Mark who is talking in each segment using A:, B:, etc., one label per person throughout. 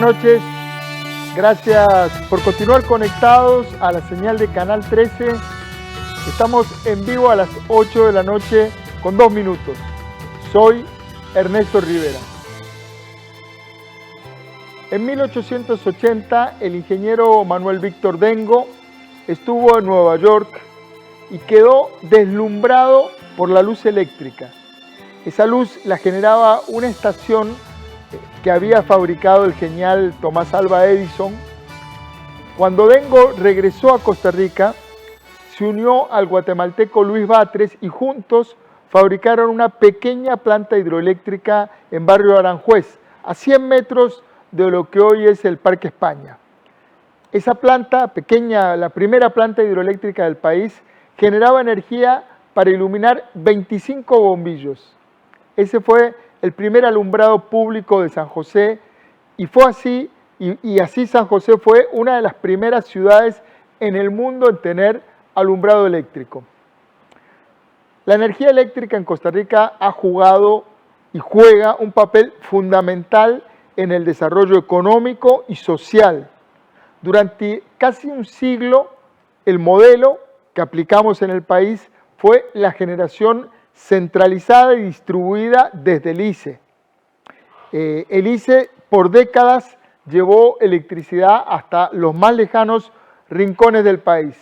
A: noches, gracias por continuar conectados a la señal de Canal 13. Estamos en vivo a las 8 de la noche con 2 minutos. Soy Ernesto Rivera. En 1880, el ingeniero Manuel Víctor Dengo estuvo en Nueva York y quedó deslumbrado por la luz eléctrica. Esa luz la generaba una estación que había fabricado el genial Tomás Alva Edison. Cuando Dengo regresó a Costa Rica, se unió al guatemalteco Luis Batres y juntos fabricaron una pequeña planta hidroeléctrica en Barrio Aranjuez, a 100 metros de lo que hoy es el Parque España. Esa planta pequeña, la primera planta hidroeléctrica del país, generaba energía para iluminar 25 bombillos. Ese fue el primer alumbrado público de San José y fue así, y así San José fue una de las primeras ciudades en el mundo en tener alumbrado eléctrico. La energía eléctrica en Costa Rica ha jugado y juega un papel fundamental en el desarrollo económico y social. Durante casi un siglo, el modelo que aplicamos en el país fue la generación centralizada y distribuida desde el ICE. El ICE por décadas llevó electricidad hasta los más lejanos rincones del país.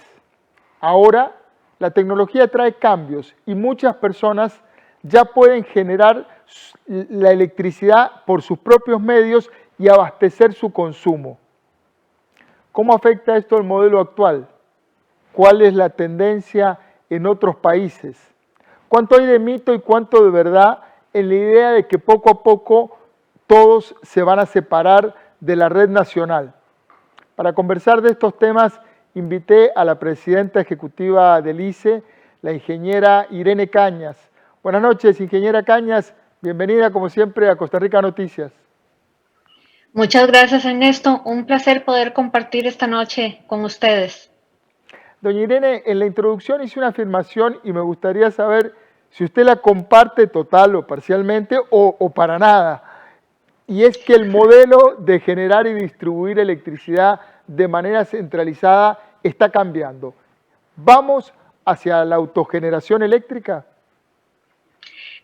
A: Ahora la tecnología trae cambios y muchas personas ya pueden generar la electricidad por sus propios medios y abastecer su consumo. ¿Cómo afecta esto al modelo actual? ¿Cuál es la tendencia en otros países? ¿Cuánto hay de mito y cuánto de verdad en la idea de que poco a poco todos se van a separar de la red nacional? Para conversar de estos temas, invité a la presidenta ejecutiva del ICE, la ingeniera Irene Cañas. Buenas noches, ingeniera Cañas. Bienvenida, como siempre, a Costa Rica Noticias.
B: Muchas gracias, Ernesto. Un placer poder compartir esta noche con ustedes.
A: Doña Irene, en la introducción hice una afirmación y me gustaría saber si usted la comparte total o parcialmente o para nada. Y es que el modelo de generar y distribuir electricidad de manera centralizada está cambiando. ¿Vamos hacia la autogeneración eléctrica?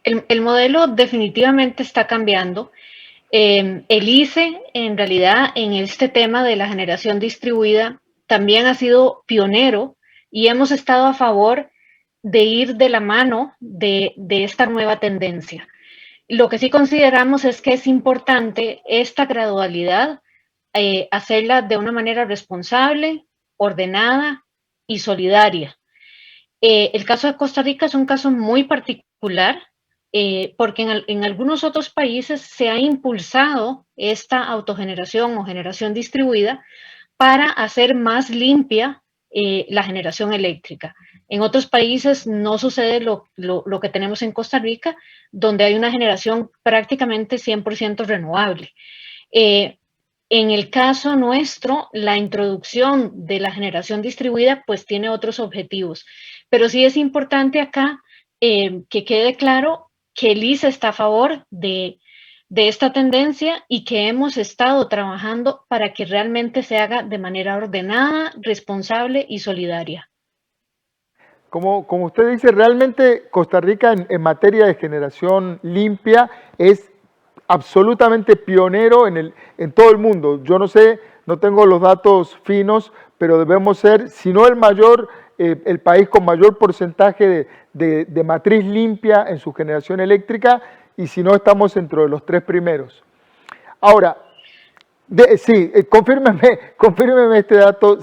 B: El modelo definitivamente está cambiando. El ICE, en realidad, en este tema de la generación distribuida, también ha sido pionero y hemos estado a favor de ir de la mano de esta nueva tendencia. Lo que sí consideramos es que es importante esta gradualidad, hacerla de una manera responsable, ordenada y solidaria. El caso de Costa Rica es un caso muy particular porque en algunos otros países se ha impulsado esta autogeneración o generación distribuida para hacer más limpia la generación eléctrica. En otros países no sucede lo que tenemos en Costa Rica, donde hay una generación prácticamente 100% renovable. En el caso nuestro, la introducción de la generación distribuida pues tiene otros objetivos, pero sí es importante acá que quede claro que el ICE está a favor de esta tendencia y que hemos estado trabajando para que realmente se haga de manera ordenada, responsable y solidaria.
A: Como usted dice, realmente Costa Rica en materia de generación limpia es absolutamente pionero en todo el mundo. Yo no sé, no tengo los datos finos, pero debemos ser, si no el mayor, el país con mayor porcentaje de matriz limpia en su generación eléctrica, y si no estamos entre los 3 primeros. Ahora, sí, confírmeme este dato,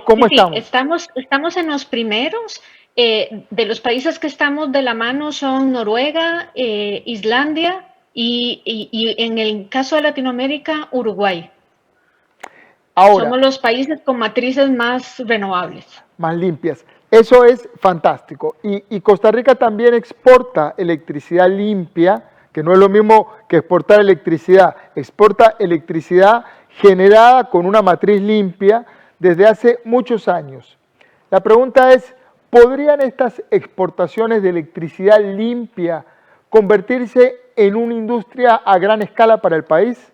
A: ¿cómo estamos?
B: Estamos en los primeros. De los países que estamos de la mano son Noruega, Islandia y en el caso de Latinoamérica, Uruguay.
A: Ahora,
B: somos los países con matrices más renovables.
A: Más limpias. Eso es fantástico. Y Costa Rica también exporta electricidad limpia, que no es lo mismo que exportar electricidad. Exporta electricidad generada con una matriz limpia desde hace muchos años. La pregunta es, ¿podrían estas exportaciones de electricidad limpia convertirse en una industria a gran escala para el país?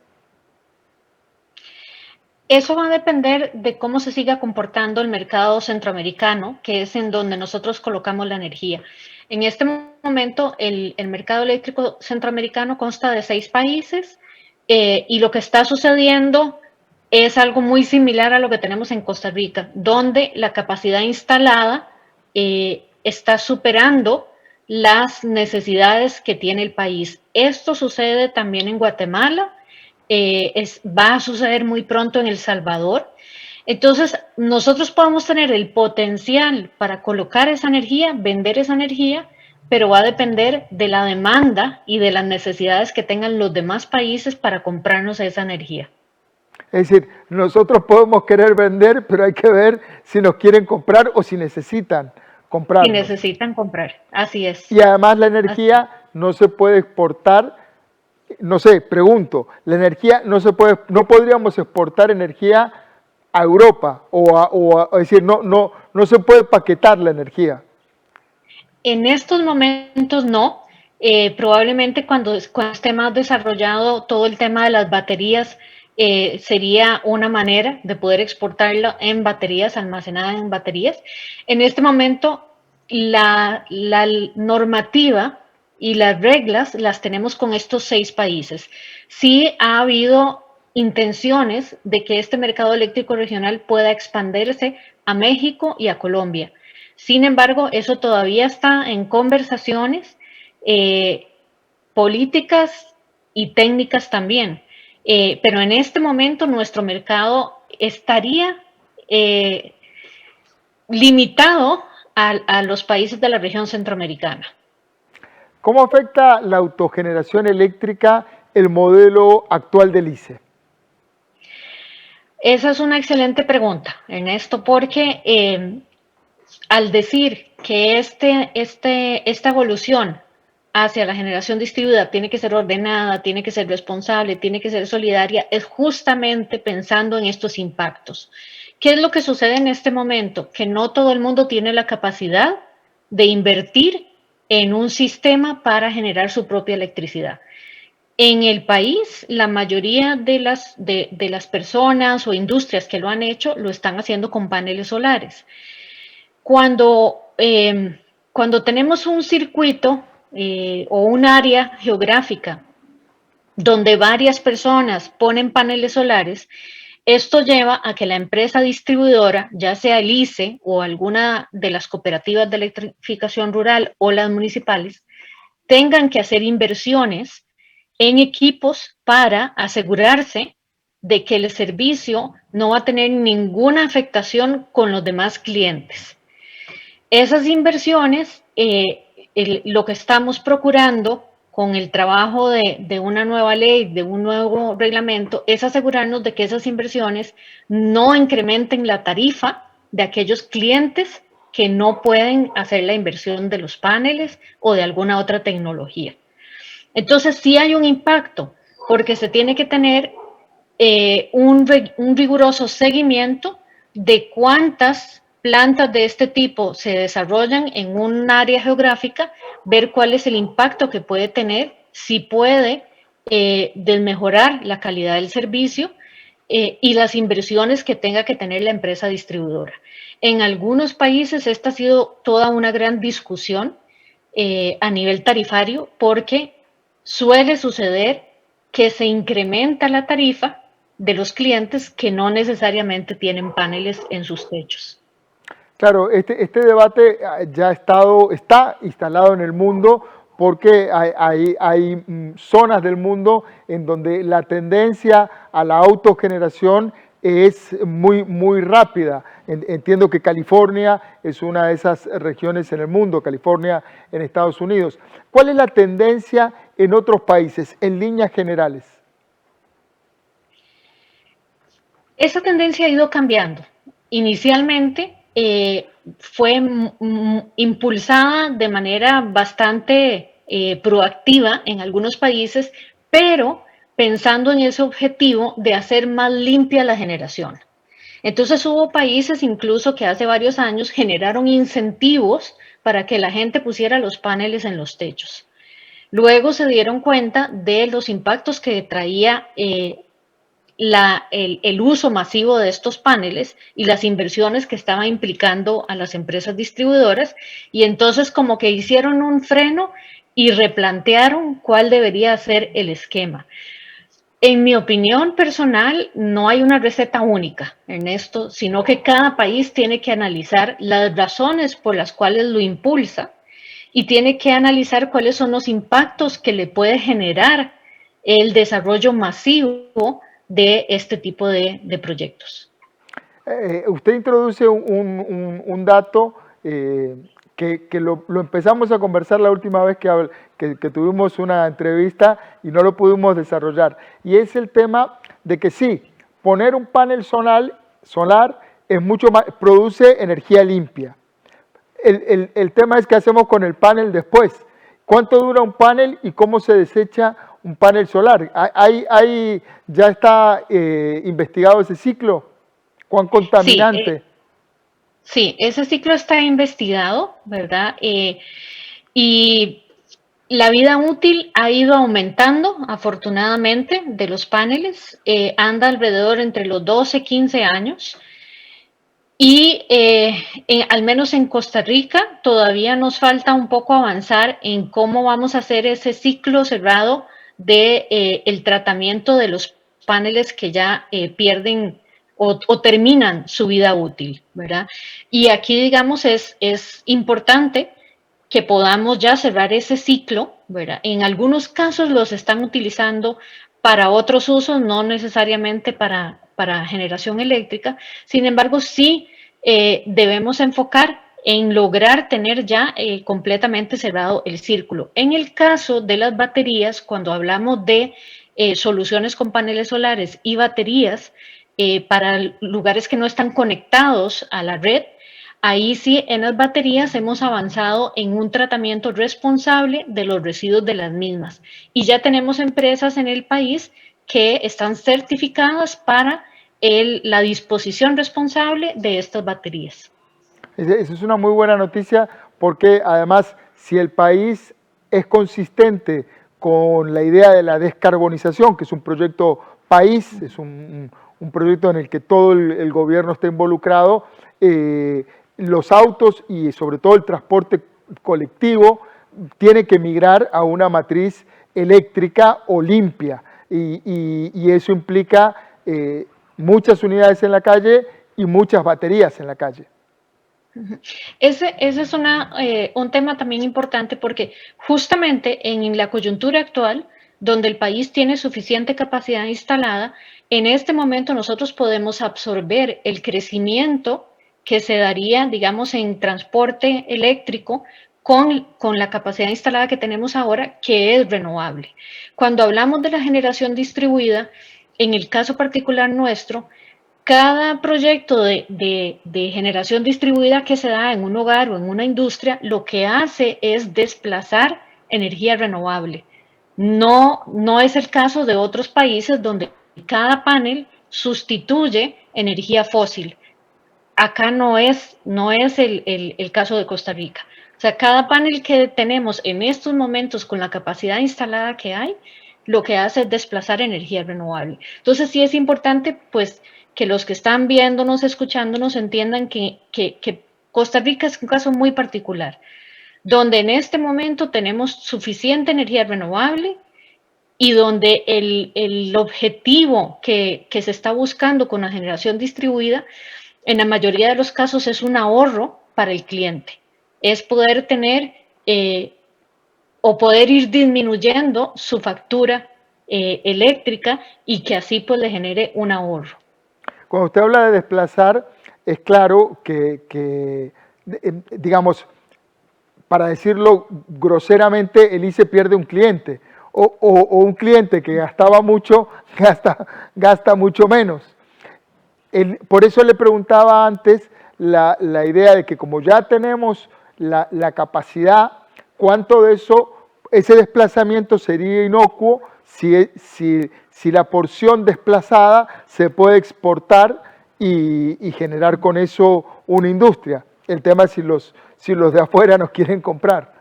B: Eso va a depender de cómo se siga comportando el mercado centroamericano, que es en donde nosotros colocamos la energía. En este momento, el mercado eléctrico centroamericano consta de 6 países y lo que está sucediendo es algo muy similar a lo que tenemos en Costa Rica, donde la capacidad instalada está superando las necesidades que tiene el país. Esto sucede también en Guatemala, va a suceder muy pronto en El Salvador. Entonces, nosotros podemos tener el potencial para colocar esa energía, vender esa energía, pero va a depender de la demanda y de las necesidades que tengan los demás países para comprarnos esa energía.
A: Es decir, nosotros podemos querer vender, pero hay que ver si nos quieren comprar o si necesitan
B: Si
A: comprarnos.
B: necesitan comprar, así es.
A: Y además la energía no se puede exportar, no sé, pregunto, la energía no se puede, no podríamos exportar energía a Europa es decir, no se puede paquetar la energía.
B: En estos momentos no. Probablemente cuando esté más desarrollado todo el tema de las baterías, sería una manera de poder exportarlo en baterías, almacenada en baterías. En este momento, la normativa y las reglas las tenemos con estos 6 países. Sí ha habido intenciones de que este mercado eléctrico regional pueda expandirse a México y a Colombia. Sin embargo, eso todavía está en conversaciones políticas y técnicas también. Pero en este momento nuestro mercado estaría limitado a los países de la región centroamericana.
A: ¿Cómo afecta la autogeneración eléctrica el modelo actual del ICE?
B: Esa es una excelente pregunta, Ernesto, porque al decir que esta evolución hacia la generación distribuida tiene que ser ordenada, tiene que ser responsable, tiene que ser solidaria, es justamente pensando en estos impactos. ¿Qué es lo que sucede en este momento? Que no todo el mundo tiene la capacidad de invertir en un sistema para generar su propia electricidad. En el país, la mayoría de las personas o industrias que lo han hecho lo están haciendo con paneles solares. Cuando tenemos un circuito o un área geográfica donde varias personas ponen paneles solares, esto lleva a que la empresa distribuidora, ya sea el ICE o alguna de las cooperativas de electrificación rural o las municipales, tengan que hacer inversiones en equipos para asegurarse de que el servicio no va a tener ninguna afectación con los demás clientes. Esas inversiones, lo que estamos procurando con el trabajo de una nueva ley, de un nuevo reglamento, es asegurarnos de que esas inversiones no incrementen la tarifa de aquellos clientes que no pueden hacer la inversión de los paneles o de alguna otra tecnología. Entonces sí hay un impacto porque se tiene que tener un riguroso seguimiento de cuántas plantas de este tipo se desarrollan en un área geográfica, ver cuál es el impacto que puede tener, si puede desmejorar la calidad del servicio y las inversiones que tenga que tener la empresa distribuidora. En algunos países esta ha sido toda una gran discusión a nivel tarifario porque suele suceder que se incrementa la tarifa de los clientes que no necesariamente tienen paneles en sus techos.
A: Claro, este debate ya está instalado en el mundo porque hay zonas del mundo en donde la tendencia a la autogeneración es muy rápida. Entiendo que California es una de esas regiones en el mundo, California en Estados Unidos. ¿Cuál es la tendencia en otros países, en líneas generales?
B: Esa tendencia ha ido cambiando. Inicialmente fue impulsada de manera bastante proactiva en algunos países, pero pensando en ese objetivo de hacer más limpia la generación. Entonces hubo países incluso que hace varios años generaron incentivos para que la gente pusiera los paneles en los techos. Luego se dieron cuenta de los impactos que traía el uso masivo de estos paneles y las inversiones que estaba implicando a las empresas distribuidoras, y entonces como que hicieron un freno y replantearon cuál debería ser el esquema. En mi opinión personal, no hay una receta única en esto, sino que cada país tiene que analizar las razones por las cuales lo impulsa y tiene que analizar cuáles son los impactos que le puede generar el desarrollo masivo de este tipo de proyectos.
A: Usted introduce un dato que lo empezamos a conversar la última vez que tuvimos una entrevista y no lo pudimos desarrollar. Y es el tema de que sí, poner un panel solar es mucho más, produce energía limpia. El tema es qué hacemos con el panel después. ¿Cuánto dura un panel y cómo se desecha un panel solar? ¿Ya está investigado ese ciclo? ¿Cuán
B: Sí,
A: contaminante?
B: sí, ese ciclo está investigado, ¿verdad? Y la vida útil ha ido aumentando, afortunadamente, de los paneles. Anda alrededor entre los 12 y 15 años. Y al menos en Costa Rica todavía nos falta un poco avanzar en cómo vamos a hacer ese ciclo cerrado de el tratamiento de los paneles que ya pierden o terminan su vida útil, ¿verdad? Y aquí, digamos, es importante que podamos ya cerrar ese ciclo, ¿verdad? En algunos casos los están utilizando para otros usos, no necesariamente para generación eléctrica. Sin embargo, sí debemos enfocar en lograr tener ya completamente cerrado el círculo. En el caso de las baterías, cuando hablamos de soluciones con paneles solares y baterías para lugares que no están conectados a la red, ahí sí, en las baterías hemos avanzado en un tratamiento responsable de los residuos de las mismas. Y ya tenemos empresas en el país que están certificadas para la disposición responsable de estas baterías.
A: Esa es una muy buena noticia porque además si el país es consistente con la idea de la descarbonización, que es un proyecto país, es un proyecto en el que todo el gobierno está involucrado, los autos y sobre todo el transporte colectivo tiene que migrar a una matriz eléctrica o limpia y eso implica muchas unidades en la calle y muchas baterías en la calle.
B: Ese es un tema también importante porque justamente en la coyuntura actual, donde el país tiene suficiente capacidad instalada, en este momento nosotros podemos absorber el crecimiento que se daría, digamos, en transporte eléctrico con la capacidad instalada que tenemos ahora, que es renovable. Cuando hablamos de la generación distribuida, en el caso particular nuestro, cada proyecto de generación distribuida que se da en un hogar o en una industria, lo que hace es desplazar energía renovable. No es el caso de otros países donde cada panel sustituye energía fósil. Acá no es el caso de Costa Rica. O sea, cada panel que tenemos en estos momentos con la capacidad instalada que hay, lo que hace es desplazar energía renovable. Entonces sí es importante, pues, que los que están viéndonos, escuchándonos, entiendan que Costa Rica es un caso muy particular, donde en este momento tenemos suficiente energía renovable y donde el objetivo que se está buscando con la generación distribuida, en la mayoría de los casos es un ahorro para el cliente, es poder tener o poder ir disminuyendo su factura eléctrica y que así pues le genere un ahorro.
A: Cuando usted habla de desplazar, es claro digamos, para decirlo groseramente, el ICE pierde un cliente o un cliente que gastaba mucho, gasta mucho menos. Por eso le preguntaba antes la idea de que como ya tenemos la capacidad, ¿cuánto de ese desplazamiento sería inocuo si la porción desplazada se puede exportar y generar con eso una industria? El tema es si los de afuera nos quieren comprar.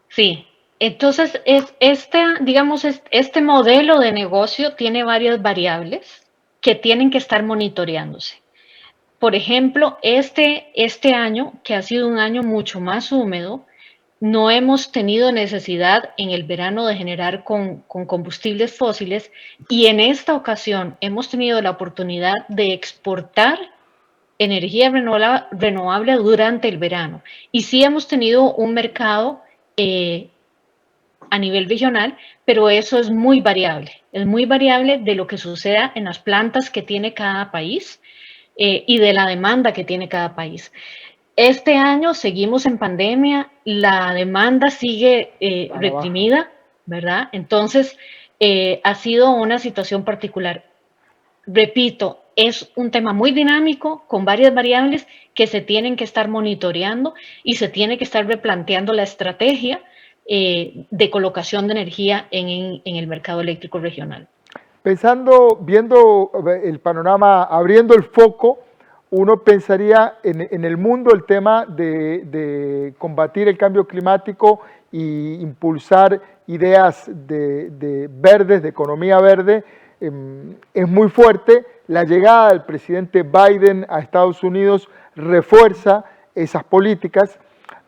B: Sí, entonces digamos, este modelo de negocio tiene varias variables. que tienen que estar monitoreándose. Por ejemplo, este año, que ha sido un año mucho más húmedo, no hemos tenido necesidad en el verano de generar con combustibles fósiles y en esta ocasión hemos tenido la oportunidad de exportar energía renovable durante el verano. Y sí hemos tenido un mercado a nivel regional, pero eso es muy variable de lo que suceda en las plantas que tiene cada país y de la demanda que tiene cada país. Este año seguimos en pandemia, la demanda sigue reprimida, ¿verdad? Entonces, ha sido una situación particular. Repito, es un tema muy dinámico, con varias variables que se tienen que estar monitoreando y se tiene que estar replanteando la estrategia de colocación de energía en el mercado eléctrico regional.
A: Pensando, viendo el panorama, abriendo el foco, uno pensaría en el mundo el tema de combatir el cambio climático e impulsar ideas de verdes, de economía verde, es muy fuerte. La llegada del presidente Biden a Estados Unidos refuerza esas políticas.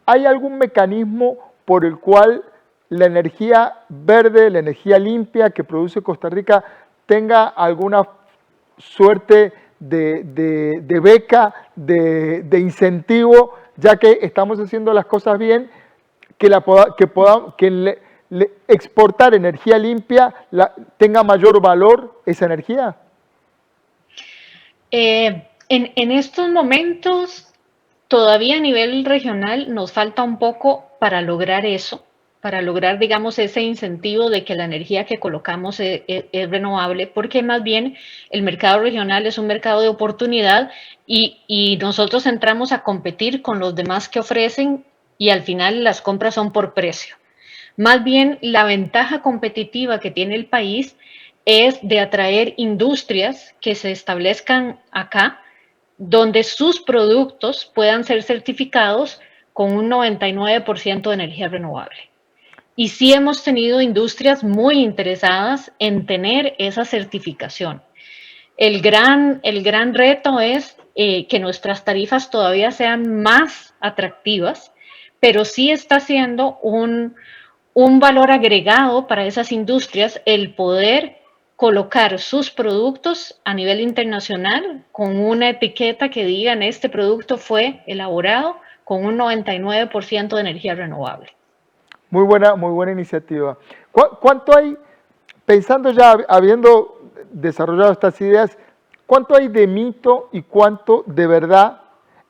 A: ¿Hay algún mecanismo por el cual la energía verde, la energía limpia que produce Costa Rica tenga alguna suerte de beca, de incentivo, ya que estamos haciendo las cosas bien, que exportar energía limpia tenga mayor valor esa energía?
B: En estos momentos, todavía a nivel regional nos falta un poco para lograr eso, para lograr, digamos, ese incentivo de que la energía que colocamos es renovable, porque más bien el mercado regional es un mercado de oportunidad y nosotros entramos a competir con los demás que ofrecen y al final las compras son por precio. Más bien, la ventaja competitiva que tiene el país es de atraer industrias que se establezcan acá, donde sus productos puedan ser certificados con un 99% de energía renovable. Y sí hemos tenido industrias muy interesadas en tener esa certificación. El gran reto es que nuestras tarifas todavía sean más atractivas, pero sí está siendo un valor agregado para esas industrias el poder colocar sus productos a nivel internacional con una etiqueta que digan este producto fue elaborado con un 99% de energía renovable.
A: Muy buena iniciativa. ¿Cuánto hay, pensando ya, habiendo desarrollado estas ideas, cuánto hay de mito y cuánto de verdad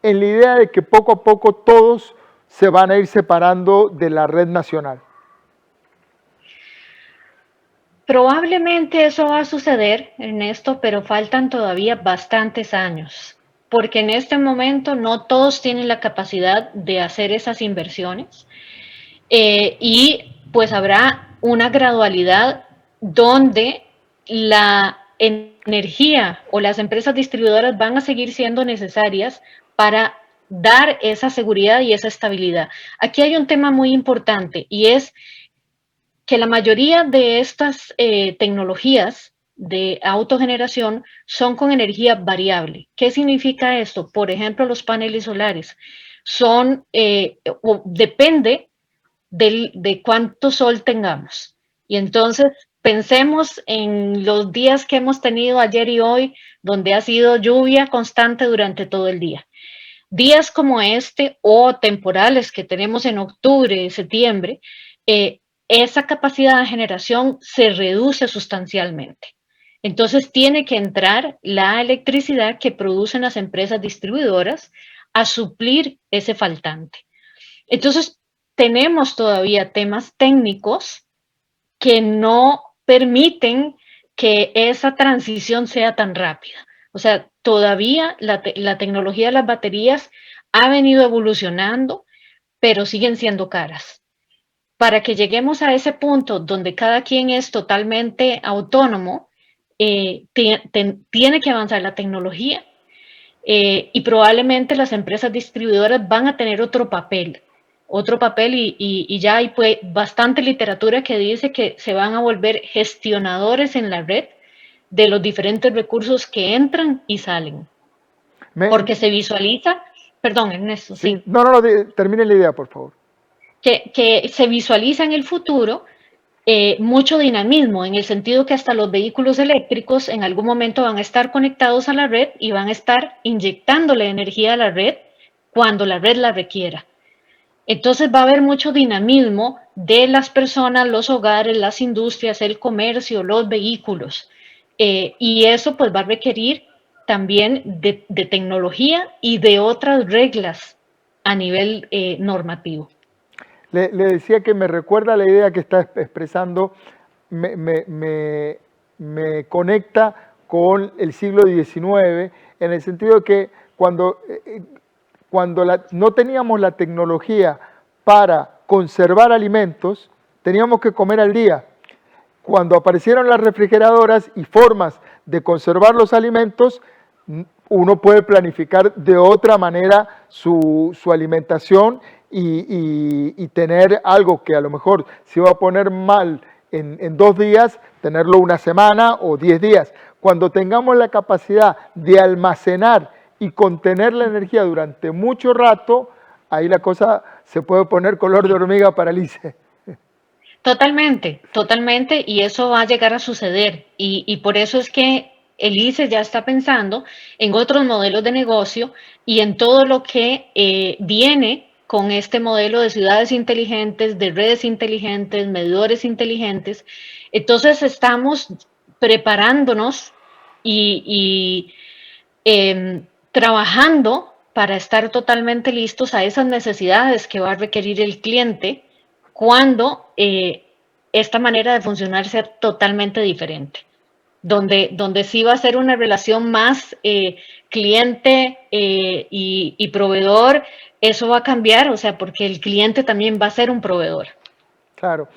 A: en la idea de que poco a poco todos se van a ir separando de la red nacional?
B: Probablemente eso va a suceder, Ernesto, pero faltan todavía bastantes años, porque en este momento no todos tienen la capacidad de hacer esas inversiones y pues habrá una gradualidad donde la energía o las empresas distribuidoras van a seguir siendo necesarias para dar esa seguridad y esa estabilidad. Aquí hay un tema muy importante y es que la mayoría de estas tecnologías de autogeneración son con energía variable. ¿Qué significa esto? Por ejemplo, los paneles solares son, depende de cuánto sol tengamos. Y entonces pensemos en los días que hemos tenido ayer y hoy, donde ha sido lluvia constante durante todo el día. Días como este o temporales que tenemos en octubre, septiembre, esa capacidad de generación se reduce sustancialmente. Entonces tiene que entrar la electricidad que producen las empresas distribuidoras a suplir ese faltante. Entonces tenemos todavía temas técnicos que no permiten que esa transición sea tan rápida. O sea, todavía la tecnología de las baterías ha venido evolucionando, pero siguen siendo caras. Para que lleguemos a ese punto donde cada quien es totalmente autónomo, tiene que avanzar la tecnología y probablemente las empresas distribuidoras van a tener otro papel y ya hay bastante literatura que dice que se van a volver gestionadores en la red de los diferentes recursos que entran y salen. Porque se visualiza, perdón, Ernesto, sí.
A: Termine la idea, por favor.
B: Que se visualiza en el futuro mucho dinamismo, en el sentido que hasta los vehículos eléctricos en algún momento van a estar conectados a la red y van a estar inyectándole energía a la red cuando la red la requiera. Entonces va a haber mucho dinamismo de las personas, los hogares, las industrias, el comercio, los vehículos. Y eso pues va a requerir también de tecnología y de otras reglas a nivel normativo.
A: Le decía que me recuerda la idea que está expresando, me conecta con el siglo XIX, en el sentido de que cuando no teníamos la tecnología para conservar alimentos, teníamos que comer al día. Cuando aparecieron las refrigeradoras y formas de conservar los alimentos, uno puede planificar de otra manera su alimentación y tener algo que a lo mejor se va a poner mal en 2 días, tenerlo una semana o 10 días. Cuando tengamos la capacidad de almacenar y contener la energía durante mucho rato, ahí la cosa se puede poner color de hormiga para Lice.
B: Totalmente, totalmente, y eso va a llegar a suceder. Y por eso es que el ICE ya está pensando en otros modelos de negocio y en todo lo que viene con este modelo de ciudades inteligentes, de redes inteligentes, medidores inteligentes. Entonces estamos preparándonos y trabajando para estar totalmente listos a esas necesidades que va a requerir el cliente cuando esta manera de funcionar sea totalmente diferente. Donde sí va a ser una relación más cliente y proveedor, eso va a cambiar, o sea, porque el cliente también va a ser un proveedor.
A: Claro.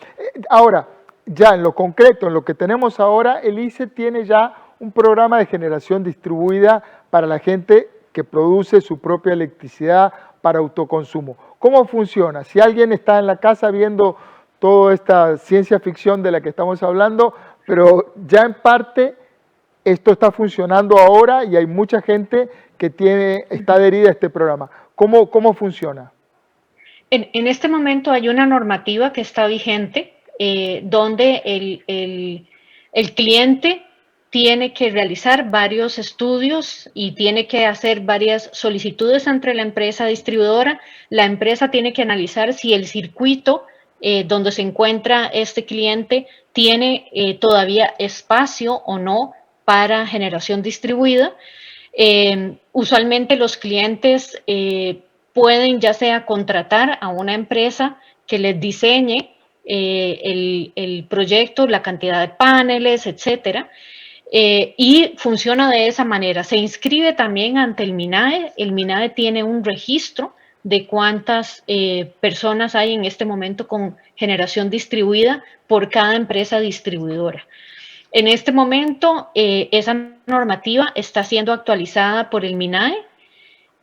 A: Ahora, ya en lo concreto, en lo que tenemos ahora, el ICE tiene ya un programa de generación distribuida para la gente que produce su propia electricidad para autoconsumo. ¿Cómo funciona? Si alguien está en la casa viendo toda esta ciencia ficción de la que estamos hablando, pero ya en parte esto está funcionando ahora y hay mucha gente que está adherida a este programa. ¿Cómo funciona?
B: En este momento hay una normativa que está vigente donde el cliente tiene que realizar varios estudios y tiene que hacer varias solicitudes entre la empresa distribuidora. La empresa tiene que analizar si el circuito donde se encuentra este cliente tiene todavía espacio o no para generación distribuida. Usualmente los clientes pueden ya sea contratar a una empresa que les diseñe el proyecto, la cantidad de paneles, etcétera. Y funciona de esa manera. Se inscribe también ante el MINAE. El MINAE tiene un registro de cuántas personas hay en este momento con generación distribuida por cada empresa distribuidora. En este momento, esa normativa está siendo actualizada por el MINAE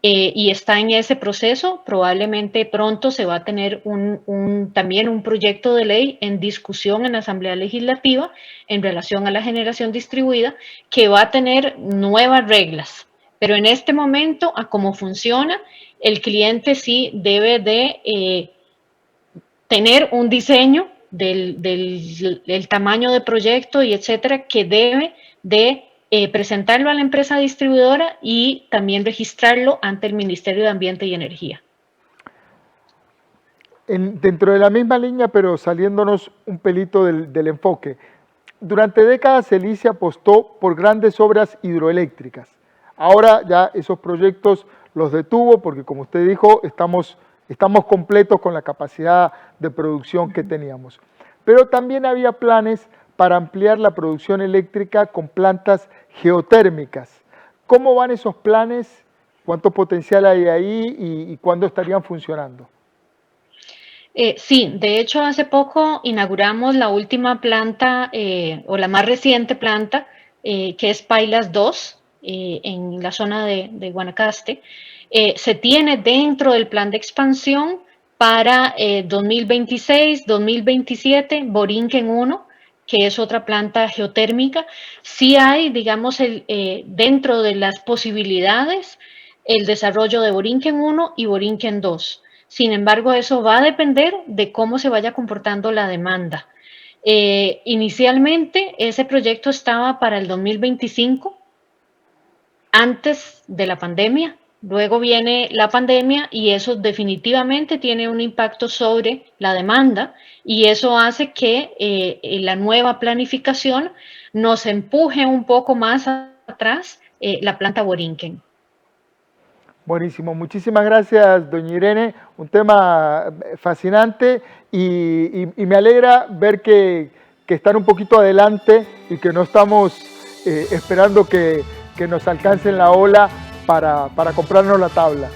B: y está en ese proceso. Probablemente pronto se va a tener también un proyecto de ley en discusión en la Asamblea Legislativa en relación a la generación distribuida que va a tener nuevas reglas. Pero en este momento, a cómo funciona, el cliente sí debe de tener un diseño del tamaño de proyecto y etcétera que debe de presentarlo a la empresa distribuidora y también registrarlo ante el Ministerio de Ambiente y Energía.
A: Dentro de la misma línea, pero saliéndonos un pelito del enfoque, durante décadas el ICE apostó por grandes obras hidroeléctricas. Ahora ya esos proyectos los detuvo porque, como usted dijo, estamos completos con la capacidad de producción que teníamos. Pero también había planes para ampliar la producción eléctrica con plantas geotérmicas. ¿Cómo van esos planes? ¿Cuánto potencial hay ahí y cuándo estarían funcionando?
B: Sí, de hecho hace poco inauguramos la última planta o la más reciente planta que es Pailas 2 en la zona de Guanacaste. Se tiene dentro del plan de expansión para 2026, 2027, Borinquen 1, que es otra planta geotérmica. Sí hay, digamos, dentro de las posibilidades, el desarrollo de Borinquen 1 y Borinquen 2. Sin embargo, eso va a depender de cómo se vaya comportando la demanda. Inicialmente, ese proyecto estaba para el 2025, antes de la pandemia. Luego viene la pandemia y eso definitivamente tiene un impacto sobre la demanda y eso hace que la nueva planificación nos empuje un poco más atrás la planta Borinquen.
A: Buenísimo, muchísimas gracias, doña Irene. Un tema fascinante y me alegra ver que están un poquito adelante y que no estamos esperando que nos alcancen la ola para comprarnos la tabla.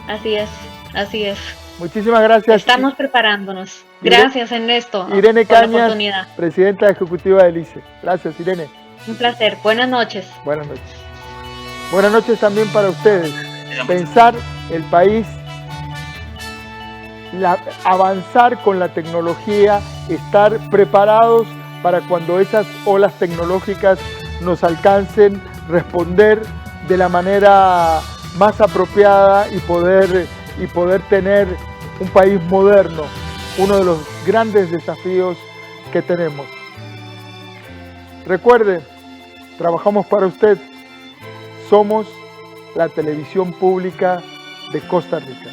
B: Así es, así es.
A: Muchísimas gracias.
B: Estamos preparándonos. Gracias, Ernesto,
A: Irene
B: por la
A: Cañas,
B: oportunidad.
A: presidenta ejecutiva del ICE. Gracias, Irene.
B: Un placer. Buenas noches.
A: Buenas noches. Buenas noches también para ustedes. Pensar el país, avanzar con la tecnología, estar preparados para cuando esas olas tecnológicas nos alcancen, responder de la manera más apropiada y poder tener un país moderno, uno de los grandes desafíos que tenemos. Recuerde, trabajamos para usted. Somos la televisión pública de Costa Rica.